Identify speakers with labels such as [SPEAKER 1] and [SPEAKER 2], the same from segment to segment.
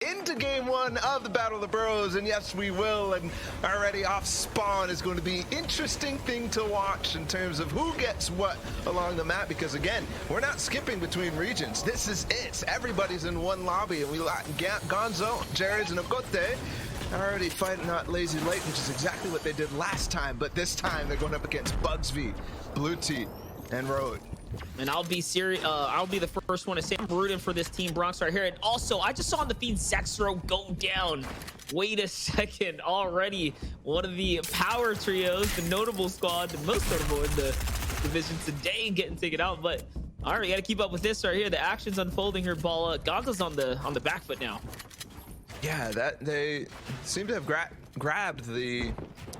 [SPEAKER 1] into game one of the Battle of the Boroughs, and yes, we will. And already off spawn is going to be interesting thing to watch in terms of who gets what along the map, because again, we're not skipping between regions. This is it. Everybody's in one lobby, and we got Gonzo, Jared, and Okote already fighting out Lazy Lake, which is exactly what they did last time, but this time they're going up against Bugsv, Blue Tea, and Road.
[SPEAKER 2] And I'll be serious. I'll be the first one to say I'm rooting for this Team Bronx right here. And also, I just saw on the feed Zexro go down. Wait a second, already one of the power trios, the notable squad, the most notable in the division today, getting taken out. But all right, we got to keep up with this right here. The action's unfolding here. Balla Gonzo's on the back foot now.
[SPEAKER 1] Yeah, that they seem to have grabbed the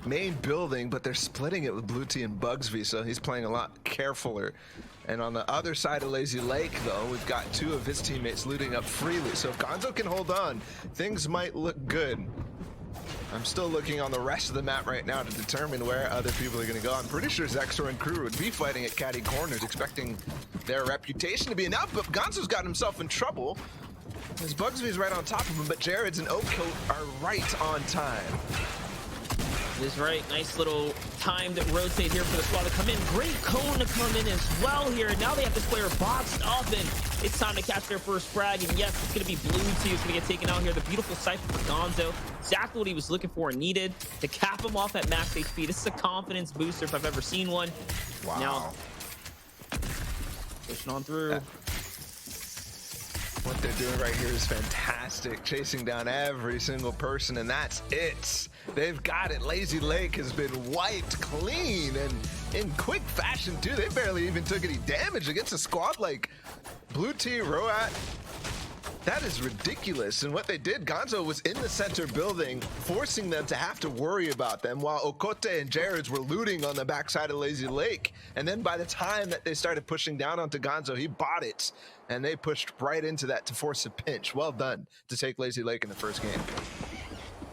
[SPEAKER 1] main building, but they're splitting it with Blue Tea and Bugsv, so he's playing a lot carefuler. And on the other side of Lazy Lake, though, we've got two of his teammates looting up freely. So if Gonzo can hold on, things might look good. I'm still looking on the rest of the map right now to determine where other people are going to go. I'm pretty sure Zexor and crew would be fighting at Caddy Corners, expecting their reputation to be enough, but Gonzo's got himself in trouble. His Bugsv is right on top of him, but Jared's and Oakcoat are right on time.
[SPEAKER 2] It is right. Nice little timed rotate here for the squad to come in. Great cone to come in as well here. Now they have this player boxed up, and it's time to catch their first frag. And yes, it's going to be Blue Tea who's going to get taken out here. The beautiful cypher for Gonzo. Exactly what he was looking for and needed to cap him off at max HP. This is a confidence booster if I've ever seen one.
[SPEAKER 1] Wow.
[SPEAKER 2] Now, pushing on through.
[SPEAKER 1] What they're doing right here is fantastic, chasing down every single person, and that's it. They've got it. Lazy Lake has been wiped clean, and in quick fashion too. They barely even took any damage against a squad like Blue Tea, Roat. That is ridiculous. And what they did, Gonzo was in the center building, forcing them to have to worry about them, while Okote and Jared's were looting on the backside of Lazy Lake. And then by the time that they started pushing down onto Gonzo, he bought it, and they pushed right into that to force a pinch. Well done to take Lazy Lake in the first game.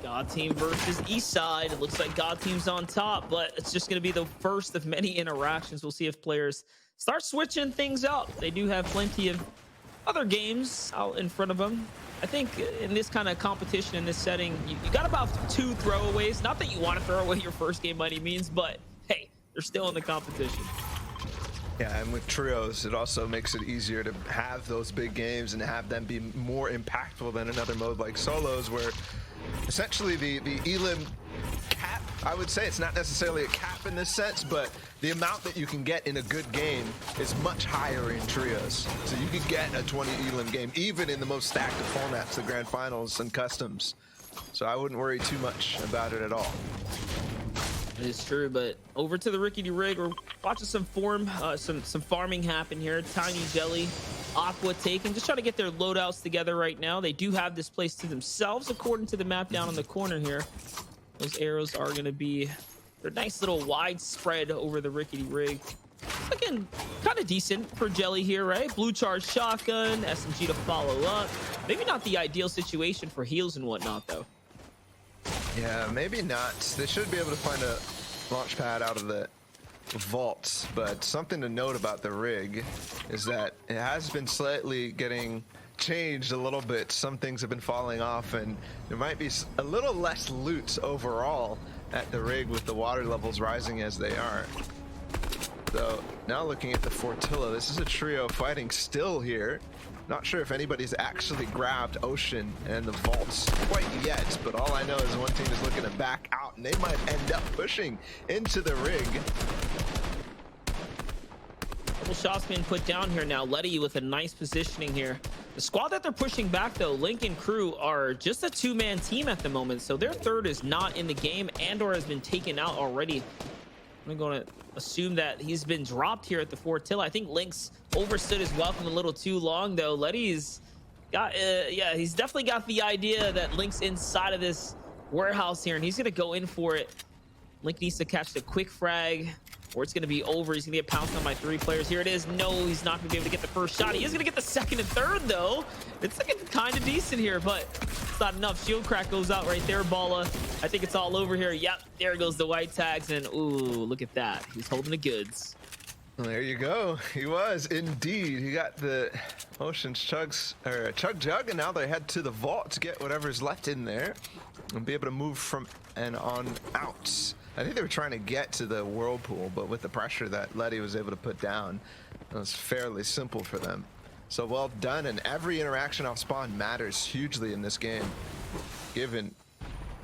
[SPEAKER 2] God Team versus Eastside. It looks like God Team's on top, but it's just going to be the first of many interactions. We'll see if players start switching things up. They do have plenty of other games out in front of them. I think in this kind of competition, in this setting, you got about 2 throwaways. Not that you want to throw away your first game by any means, but hey, they're still in the competition.
[SPEAKER 1] Yeah, and with trios, it also makes it easier to have those big games and have them be more impactful than another mode like solos, where essentially the elim cap, I would say it's not necessarily a cap in this sense, but the amount that you can get in a good game is much higher in trios. So you can get a 20 elim game even in the most stacked of formats, the grand finals and customs. So I wouldn't worry too much about it at all.
[SPEAKER 2] It is true, but over to the rickety rig. We're watching some farming happen here. Tiny Jelly, Aqua taken, just trying to get their loadouts together right now. They do have this place to themselves according to the map down in the corner here. Those arrows are going to be, they're nice little wide spread over the rickety rig. Looking kind of decent for Jelly here, right? Blue charge shotgun, SMG to follow up. Maybe not the ideal situation for heals and whatnot though.
[SPEAKER 1] Yeah, maybe not. They should be able to find a launch pad out of the vaults, but something to note about the rig is that it has been slightly getting changed a little bit. Some things have been falling off, and there might be a little less loot overall at the rig with the water levels rising as they are. So now looking at the Fortilla, this is a trio fighting still here. Not sure if anybody's actually grabbed Ocean and the vaults quite yet, but all I know is one team is looking to back out, and they might end up pushing into the rig.
[SPEAKER 2] Couple shots being put down here now. Letty with a nice positioning here. The squad that they're pushing back though, Link and crew, are just a 2-man team at the moment, so their third is not in the game and or has been taken out already. I'm going to assume that he's been dropped here at the Fortilla. I think Link's overstood his welcome a little too long though. Letty's got yeah, he's definitely got the idea that Link's inside of this warehouse here, and he's gonna go in for it. Link needs to catch the quick frag or it's gonna be over. He's gonna get pounced on by 3 players. Here it is. No, he's not gonna be able to get the first shot. He is gonna get the second and third though. It's looking kind of decent here, but it's not enough. Shield crack goes out right there, Balla. I think it's all over here. Yep, there goes the white tags, and ooh, look at that. He's holding the goods.
[SPEAKER 1] There you go. He was indeed. He got the Ocean's Chugs or Chug Jug, and now they head to the vault to get whatever's left in there and be able to move from and on out. I think they were trying to get to the whirlpool, but with the pressure that Letty was able to put down, it was fairly simple for them. So well done, and every interaction off spawn matters hugely in this game, given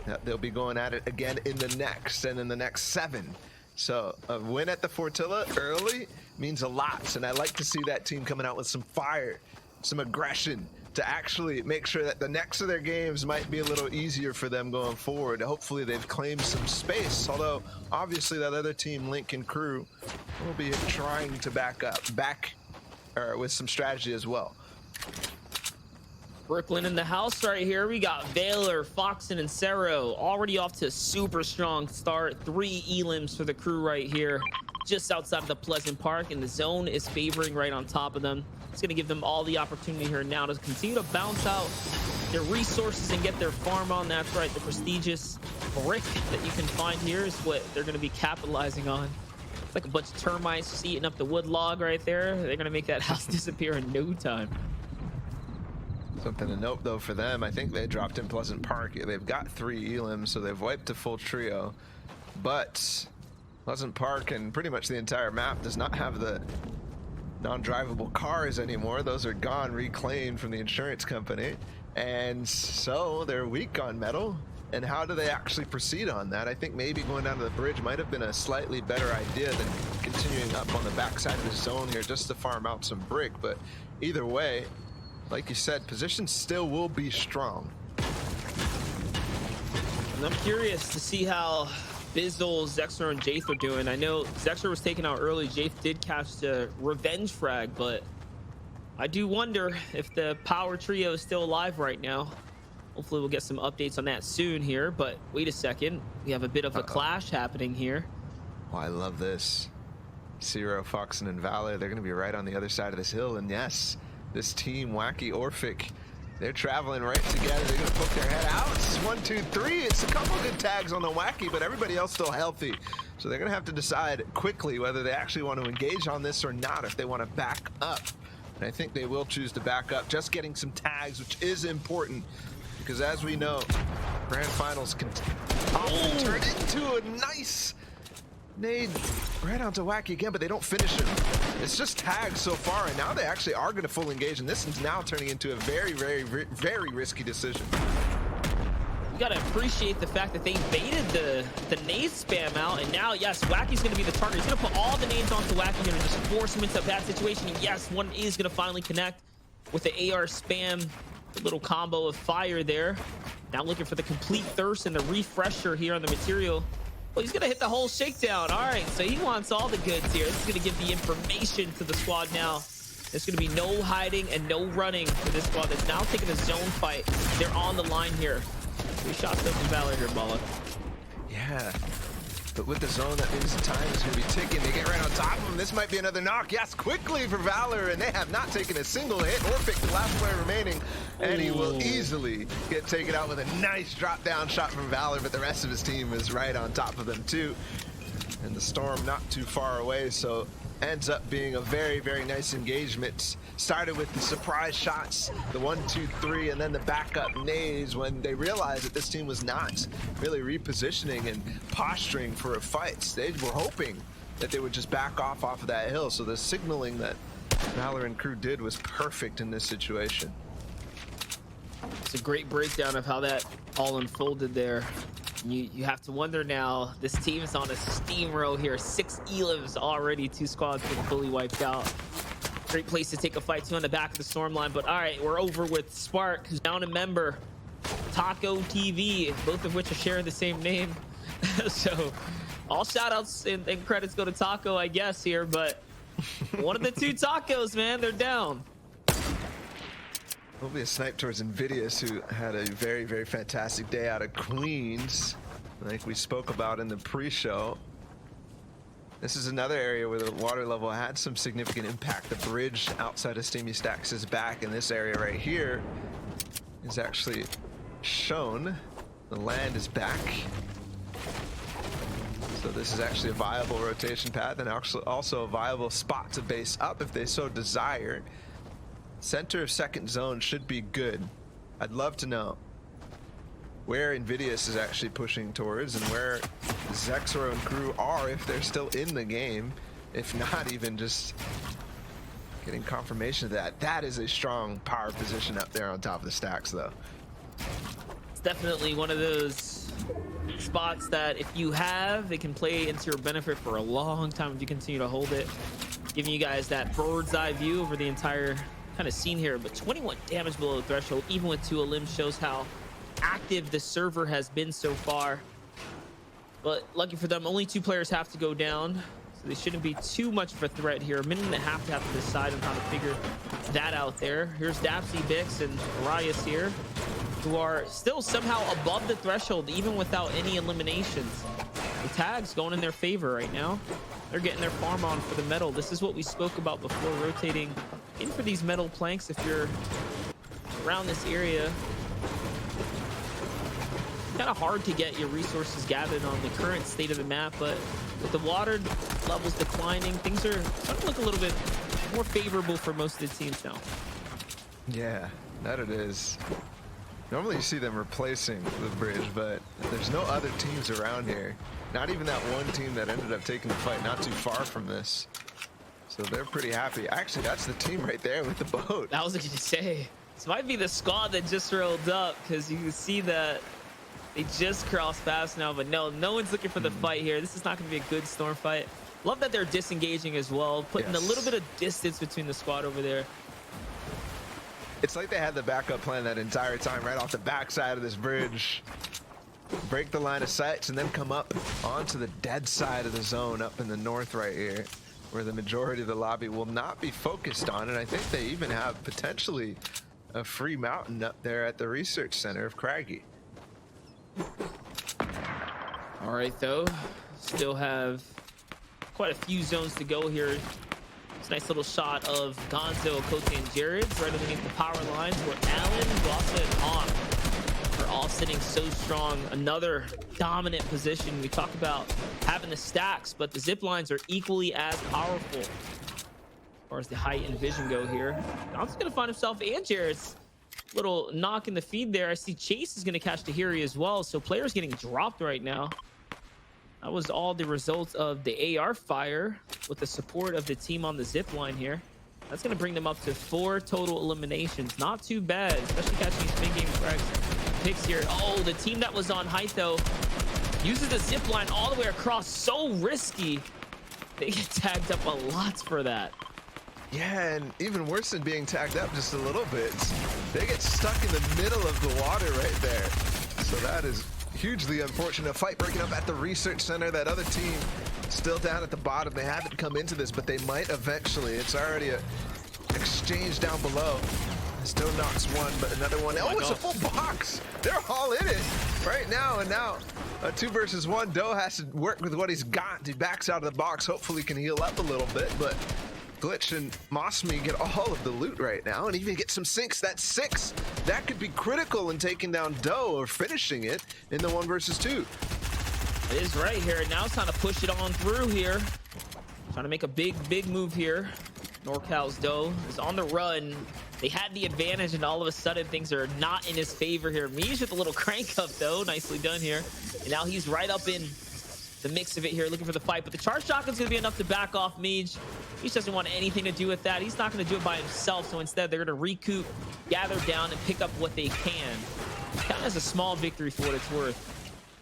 [SPEAKER 1] that they'll be going at it again in the next and in the next 7. So a win at the Fortilla early means a lot, and I like to see that team coming out with some fire, some aggression to actually make sure that the next of their games might be a little easier for them going forward. Hopefully they've claimed some space, although obviously that other team, Link and crew, will be trying to back with some strategy as well.
[SPEAKER 2] Brooklyn in the house right here. We got Valor, Foxen, and Cero already off to a super strong start. 3 elims for the crew right here, just outside of the Pleasant Park, and the zone is favoring right on top of them. It's going to give them all the opportunity here now to continue to bounce out their resources and get their farm on. That's right, the prestigious brick that you can find here is what they're going to be capitalizing on. It's like a bunch of termites just eating up the wood log right there. They're going to make that house disappear in no time.
[SPEAKER 1] Something to note though for them, I think they dropped in Pleasant Park. They've got 3 elims, so they've wiped a full trio. But Pleasant Park and pretty much the entire map does not have the non-drivable cars anymore. Those are gone, reclaimed from the insurance company. And so they're weak on metal. And how do they actually proceed on that? I think maybe going down to the bridge might have been a slightly better idea than continuing up on the backside of the zone here just to farm out some brick. But either way, like you said, position still will be strong.
[SPEAKER 2] And I'm curious to see how Bizzle, Zexer, and Jaith are doing. I know Zexer was taken out early. Jaith did catch the revenge frag, but I do wonder if the power trio is still alive right now. Hopefully we'll get some updates on that soon here, but wait a second. We have a bit of a clash happening here.
[SPEAKER 1] Oh, I love this. Cero, Foxen, and Valor, they're going to be right on the other side of this hill, and yes, this team, Wacky, Orphic, they're traveling right together. They're going to poke their head out. It's 1, 2, 3. It's a couple good tags on the Wacky, but everybody else still healthy. So they're going to have to decide quickly whether they actually want to engage on this or not, if they want to back up. And I think they will choose to back up, just getting some tags, which is important, because as we know, grand finals can often turn into a nice nade right onto Wacky again, but they don't finish him. It's just tags so far, and now they actually are going to full engage, and this is now turning into a very, very, very risky decision.
[SPEAKER 2] You gotta appreciate the fact that they baited the nade spam out, and now, yes, Wacky's gonna be the target. He's gonna put all the nades onto Wacky here and just force him into a bad situation, and yes, one is gonna finally connect with the AR spam, a little combo of fire there. Now looking for the complete thirst and the refresher here on the material. Well, he's gonna hit the whole shakedown. All right, so he wants all the goods here. This is gonna give the information to the squad now. There's gonna be no hiding and no running for this squad that's now taking a zone fight. They're on the line here. 3 shots up from Valor here, Bala.
[SPEAKER 1] Yeah, but with the zone, that means the time is gonna be ticking. They get right on top of him. This might be another knock. Yes, quickly for Valor, and they have not taken a single hit. Orphic, the last player remaining, and he will easily get taken out with a nice drop down shot from Valor, but the rest of his team is right on top of them too. And the storm not too far away, so ends up being a very, very nice engagement. Started with the surprise shots, the 1, 2, 3, and then the backup nades when they realized that this team was not really repositioning and posturing for a fight. They were hoping that they would just back off of that hill. So the signaling that Valor and crew did was perfect in this situation.
[SPEAKER 2] It's a great breakdown of how that all unfolded there. You have to wonder now, this team is on a steamroll here. 6 elims already, 2 squads been fully wiped out. Great place to take a fight to on the back of the storm line. But all right, we're over with Spark, who's down a member, Taco TV, both of which are sharing the same name. So all shout outs and credits go to Taco, I guess, here, but one of the 2 tacos, man, they're down.
[SPEAKER 1] Hopefully a snipe towards Invidious, who had a very, very fantastic day out of Queens, like we spoke about in the pre-show. This is another area where the water level had some significant impact. The bridge outside of Steamy Stacks is back, and this area right here is actually shown. The land is back. So this is actually a viable rotation path and also a viable spot to base up if they so desire. Center of second zone should be good. I'd love to know where Invidious is actually pushing towards and where Zexoro and crew are if they're still in the game. If not, even just getting confirmation of that. That is a strong power position up there on top of the stacks, though.
[SPEAKER 2] It's definitely one of those spots that if you have, it can play into your benefit for a long time if you continue to hold it, giving you guys that bird's eye view over the entire kind of scene here. But 21 damage below the threshold, even with 2 limbs, shows how active the server has been so far. But lucky for them, only 2 players have to go down, so they shouldn't be too much of a threat here. A minute and a half to have to decide on how to figure that out there. Here's Dapsy, Bix, and Arias here, who are still somehow above the threshold even without any eliminations. The tags going in their favor right now. They're getting their farm on for the metal. This is what we spoke about before, rotating in for these metal planks if you're around this area. Kind of hard to get your resources gathered on the current state of the map, but with the water levels declining, things are starting to look a little bit more favorable for most of the teams now.
[SPEAKER 1] Yeah, that it is. Normally you see them replacing the bridge, but there's no other teams around here. Not even that one team that ended up taking the fight not too far from this. So they're pretty happy. Actually, that's the team right there with the boat.
[SPEAKER 2] That was what you say. This might be the squad that just rolled up, because you can see that they just crossed fast now, but no one's looking for the fight here. This is not going to be a good storm fight. Love that they're disengaging as well, putting a little bit of distance between the squad over there.
[SPEAKER 1] It's like they had the backup plan that entire time, right off the backside of this bridge. Break the line of sights and then come up onto the dead side of the zone up in the north right here, where the majority of the lobby will not be focused on. And I think they even have potentially a free mountain up there at the research center of Craggy.
[SPEAKER 2] All right, though, still have quite a few zones to go here. It's a nice little shot of Gonzo, Kote, and Jared right underneath the power lines, where Allen, Glossa, and Hawk are all sitting so strong. Another dominant position. We talk about having the stacks, but the zip lines are equally as powerful as far as the height and vision go here. Gonzo's gonna find himself and Jared's little knock in the feed there. I see Chase is going to catch Tahiri as well, so players getting dropped right now. That was all the result of the AR fire with the support of the team on the zip line here. That's going to bring them up to 4 total eliminations. Not too bad, especially catching these big game frags picks here. Oh, the team that was on height though uses the zip line all the way across. So risky. They get tagged up a lot for that.
[SPEAKER 1] Yeah, and even worse than being tagged up just a little bit, they get stuck in the middle of the water right there. So that is hugely unfortunate. Fight breaking up at the research center. That other team still down at the bottom. They haven't come into this, but they might eventually. It's already a exchange down below. Still knocks one, but another one. Oh, it's a full box. They're all in it right now. And now a 2 versus 1. Doe has to work with what he's got. He backs out of the box. Hopefully can heal up a little bit, but Glitch and Mosmi get all of the loot right now and even get some sinks. That's 6. That could be critical in taking down Doe or finishing it in the 1 versus 2.
[SPEAKER 2] It is right here. Now it's time to push it on through here. Trying to make a big move here. NorCal's Doe is on the run. They had the advantage, and all of a sudden things are not in his favor here. Miege with a little crank up though. Nicely done here. And now he's right up in the mix of it here, looking for the fight, but the charge shotgun's gonna be enough to back off Miege. He doesn't want anything to do with that. He's not gonna do it by himself, so instead they're gonna recoup, gather down, and pick up what they can. Kind of as a small victory for what it's worth.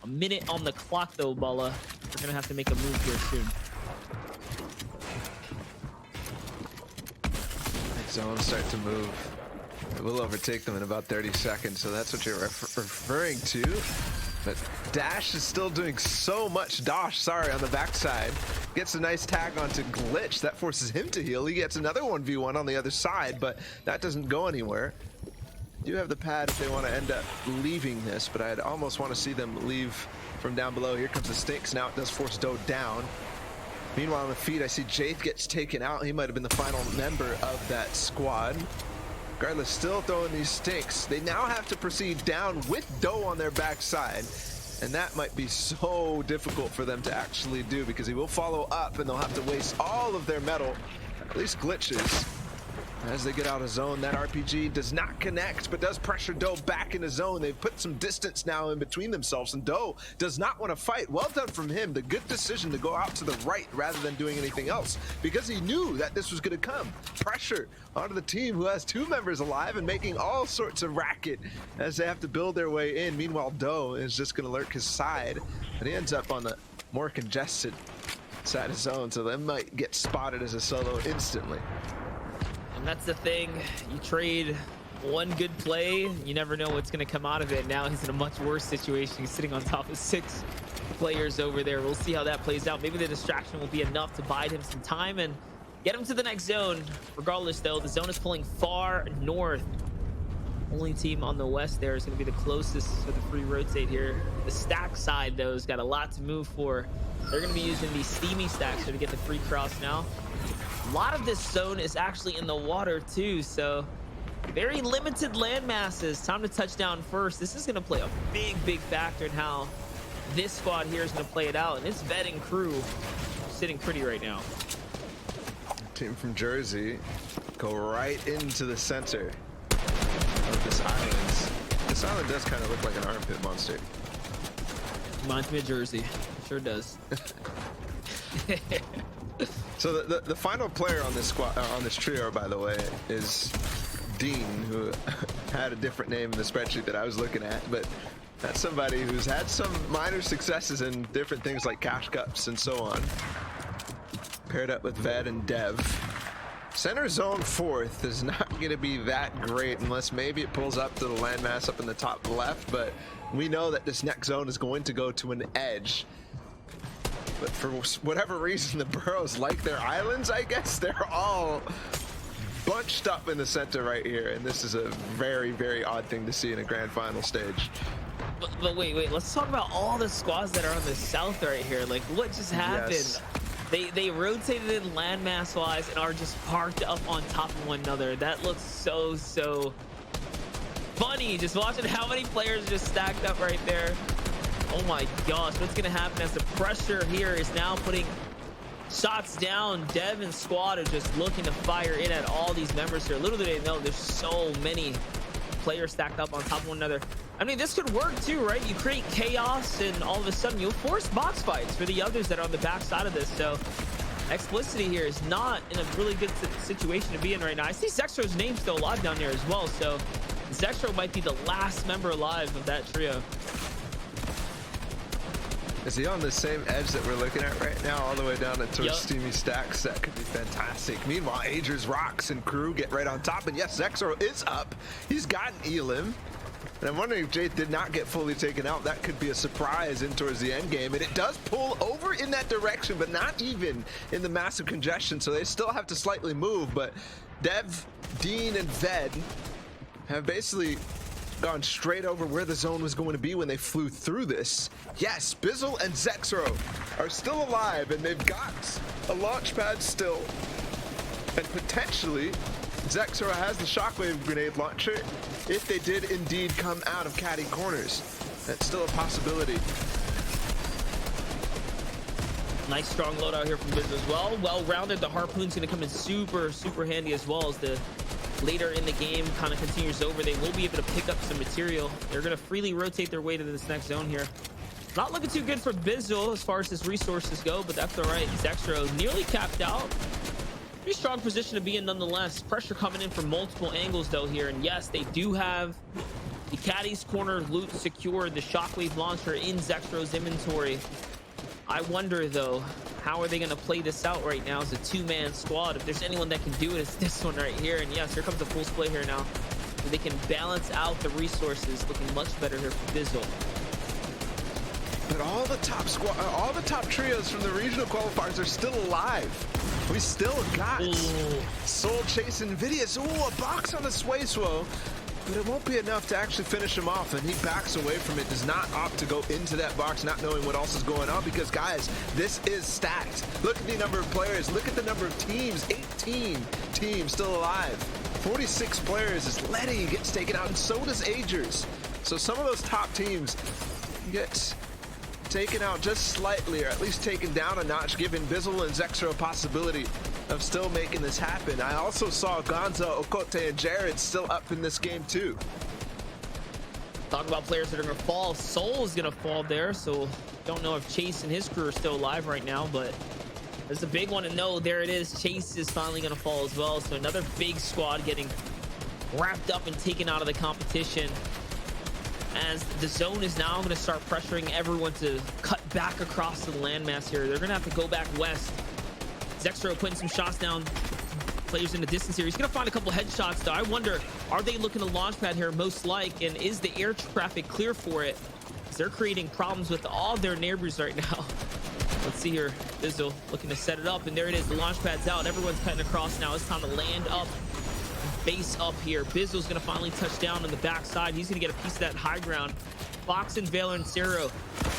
[SPEAKER 2] A minute on the clock though, Balla. We're gonna have to make a move here soon.
[SPEAKER 1] Zones start to move. It will overtake them in about 30 seconds, so that's what you're referring to. But Dash is still doing so much. Dosh, sorry, on the backside. Gets a nice tag onto Glitch. That forces him to heal. He gets another 1v1 on the other side, but that doesn't go anywhere. Do have the pad if they want to end up leaving this, but I'd almost want to see them leave from down below. Here comes the Stinks. Now it does force Doe down. Meanwhile, on the feed, I see Jaith gets taken out. He might have been the final member of that squad. Regardless, still throwing these stinks. They now have to proceed down with Doe on their backside. And that might be so difficult for them to actually do, because he will follow up and they'll have to waste all of their metal, at least glitches. As they get out of zone, that RPG does not connect, but does pressure Doe back into zone. They've put some distance now in between themselves, and Doe does not want to fight. Well done from him. The good decision to go out to the right rather than doing anything else, because he knew that this was going to come. Pressure onto the team who has 2 members alive and making all sorts of racket as they have to build their way in. Meanwhile, Doe is just going to lurk his side, and he ends up on the more congested side of zone, so they might get spotted as a solo instantly.
[SPEAKER 2] And that's the thing, you trade one good play, you never know what's going to come out of it. Now he's in a much worse situation. He's sitting on top of 6 players over there. We'll see how that plays out. Maybe the distraction will be enough to bide him some time and get him to the next zone. Regardless, though, the zone is pulling far north. Only team on the west there is going to be the closest for the free rotate here. The stack side, though, has got a lot to move for. They're going to be using these steamy stacks here to get the free cross now. A lot of this zone is actually in the water too, so very limited land masses. Time to touch down first. This is going to play a big factor in how this squad here is going to play it out, and it's Ved and crew sitting pretty right now.
[SPEAKER 1] Team from Jersey go right into the center of this island. This island does kind of look like an armpit monster.
[SPEAKER 2] Reminds me of Jersey. It sure does.
[SPEAKER 1] So the final player on this squad, on this trio, by the way, is Dean, who had a different name in the spreadsheet that I was looking at, but that's somebody who's had some minor successes in different things like cash cups and so on. Paired up with Ved and Dev. Center zone 4th is not going to be that great unless maybe it pulls up to the landmass up in the top left, but we know that this next zone is going to go to an edge. But for whatever reason, the Boroughs like their islands, I guess. They're all bunched up in the center right here, and this is a very odd thing to see in a grand final stage.
[SPEAKER 2] But wait, let's talk about all the squads that are on the south right here. Like, what just happened?
[SPEAKER 1] Yes.
[SPEAKER 2] They rotated in landmass wise and are just parked up on top of one another. That looks so funny, just watching how many players just stacked up right there. Oh my gosh, what's gonna happen as the pressure here is now putting shots down? Dev and squad are just looking to fire in at all these members here. Little do they know there's so many players stacked up on top of one another. I mean, this could work too, right? You create chaos and all of a sudden you'll force box fights for the others that are on the back side of this. So Explicity here is not in a really good situation to be in right now. I see Zexro's name still alive down there as well, so Zexro might be the last member alive of that trio.
[SPEAKER 1] Is he on the same edge that we're looking at right now, all the way down towards
[SPEAKER 2] Yep.
[SPEAKER 1] Steamy Stacks? That could be fantastic. Meanwhile, Ager's Rocks and crew get right on top, and yes, Zexro is up. He's got an Elim. And I'm wondering if Jade did not get fully taken out. That could be a surprise in towards the end game. And it does pull over in that direction, but not even in the massive congestion. So they still have to slightly move. But Dev, Dean, and Ved have basically gone straight over where the zone was going to be when they flew through this. Yes, Bizzle and Zexro are still alive, and they've got a launch pad still. And potentially, Zexro has the shockwave grenade launcher if they did indeed come out of caddy corners. That's still a possibility.
[SPEAKER 2] Nice strong loadout here from Bizzle as well. Well-rounded. The harpoon's going to come in super handy as well as the later in the game kind of continues over. They will be able to pick up some material. They're going to freely rotate their way to this next zone here. Not looking too good for Bizzle as far as his resources go, but that's all right. Zexro nearly capped out. Pretty strong position to be in nonetheless. Pressure coming in from multiple angles though here, and yes, they do have the caddy's corner loot secured, the shockwave launcher in Zexro's inventory. I wonder though, how are they going to play this out right now as a 2-man squad? If there's anyone that can do it, it's this one right here. And yes, here comes a full split here now. So they can balance out the resources. Looking much better here for Bizzle.
[SPEAKER 1] But all the top trios from the regional qualifiers are still alive. We still got Soul Chase and Invidious. Ooh, a box on the Sway-Swo. But it won't be enough to actually finish him off, and he backs away from it, does not opt to go into that box, not knowing what else is going on, because guys, this is stacked. Look at the number of players, look at the number of teams, 18 teams still alive. 46 players as Letty gets taken out, and so does Agers. So some of those top teams get taken out just slightly, or at least taken down a notch, giving Bizzle and Zexro a possibility of still making this happen. I also saw Gonza, Okote, and Jared still up in this game too.
[SPEAKER 2] Talk about players that are going to fall. Soul is going to fall there, so don't know if Chase and his crew are still alive right now, but it's a big one to know. There it is. Chase is finally going to fall as well, so another big squad getting wrapped up and taken out of the competition, as the zone is now going to start pressuring everyone to cut back across the landmass here. They're going to have to go back west. Zexro putting some shots down. Players in the distance here. He's going to find a couple headshots, though. I wonder, are they looking to launch pad here most like, and is the air traffic clear for it? Because they're creating problems with all their neighbors right now. Let's see here. Bizzle looking to set it up, and there it is. The launch pad's out. Everyone's cutting across now. It's time to land up, base up here. Bizzle's going to finally touch down on the backside. He's going to get a piece of that high ground. Fox and Valen and Cero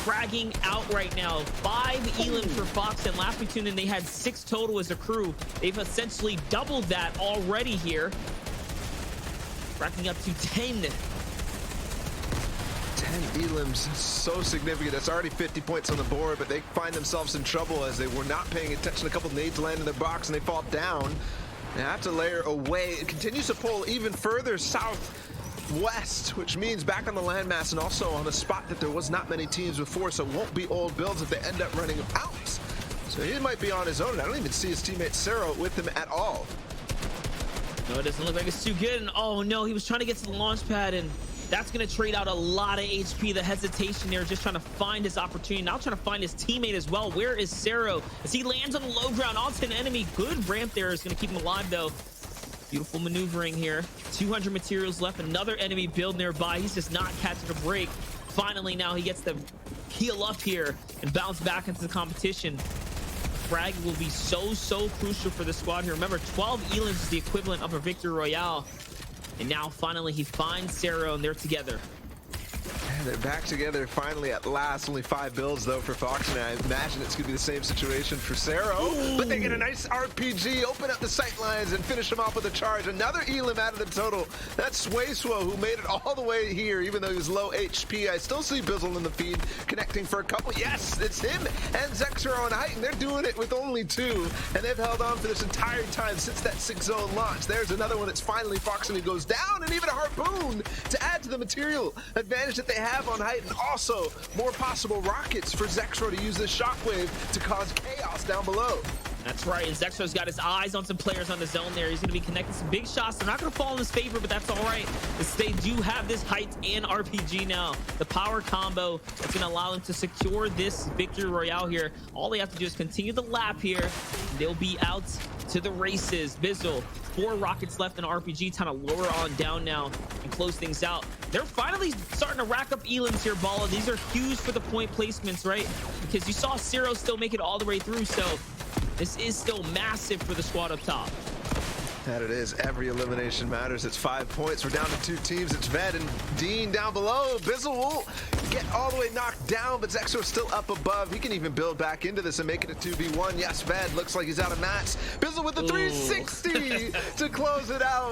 [SPEAKER 2] fragging out right now. 5 elims for Fox, and last we tuned in, they had 6 total as a crew. They've essentially doubled that already here, racking up to 10.
[SPEAKER 1] 10 elims, so significant. That's already 50 points on the board, but they find themselves in trouble as they were not paying attention. A couple nades land in their box and they fall down. They have to layer away. It continues to pull even further southwest, which means back on the landmass and also on a spot that there was not many teams before, so it won't be old builds if they end up running out. So he might be on his own. I don't even see his teammate Cero with him at all.
[SPEAKER 2] No, it doesn't look like it's too good. And oh no, he was trying to get to the launch pad, and that's going to trade out a lot of HP. The hesitation there, just trying to find his opportunity. Now trying to find his teammate as well. Where is Cero? As he lands on the low ground onto an enemy. Good ramp there is going to keep him alive, though. Beautiful maneuvering here. 200 materials left. Another enemy build nearby. He's just not catching a break. Finally, now he gets to heal up here and bounce back into the competition. Frag will be so crucial for the squad here. Remember, 12 elims is the equivalent of a victory royale. And now finally he finds Cero, and they're together.
[SPEAKER 1] And they're back together finally at last. Only 5 builds though for Fox, and I imagine it's gonna be the same situation for Cero. But they get a nice RPG, open up the sight lines, and finish him off with a charge. Another elim out of the total. That's Swayso, who made it all the way here, even though he was low HP. I still see Bizzle in the feed, connecting for a couple. Yes, it's him and Zexro on height, and they're doing it with only 2. And they've held on for this entire time since that 6-zone launch. There's another one. It's finally Fox, and he goes down, and even a harpoon to add to the material advantage that they have on height, and also more possible rockets for Zexro to use this shockwave to cause chaos down below.
[SPEAKER 2] That's right, and Zexro's got his eyes on some players on the zone there. He's going to be connecting some big shots. They're not going to fall in his favor, but that's all right, because they do have this height and RPG now. The power combo that's going to allow them to secure this victory royale here. All they have to do is continue the lap here, and they'll be out to the races. Bizzle, 4 rockets left in RPG, time to lower on down now and close things out. They're finally starting to rack up elims here, Balla. These are huge for the point placements, right? Because you saw Cero still make it all the way through, so this is still massive for the squad up top.
[SPEAKER 1] That it is. Every elimination matters. It's 5 points. We're down to 2 teams. It's Ved and Dean down below. Bizzle will get all the way knocked down, but Zexro's still up above. He can even build back into this and make it a 2v1. Yes, Ved looks like he's out of mats. Bizzle with the 360 to close it out.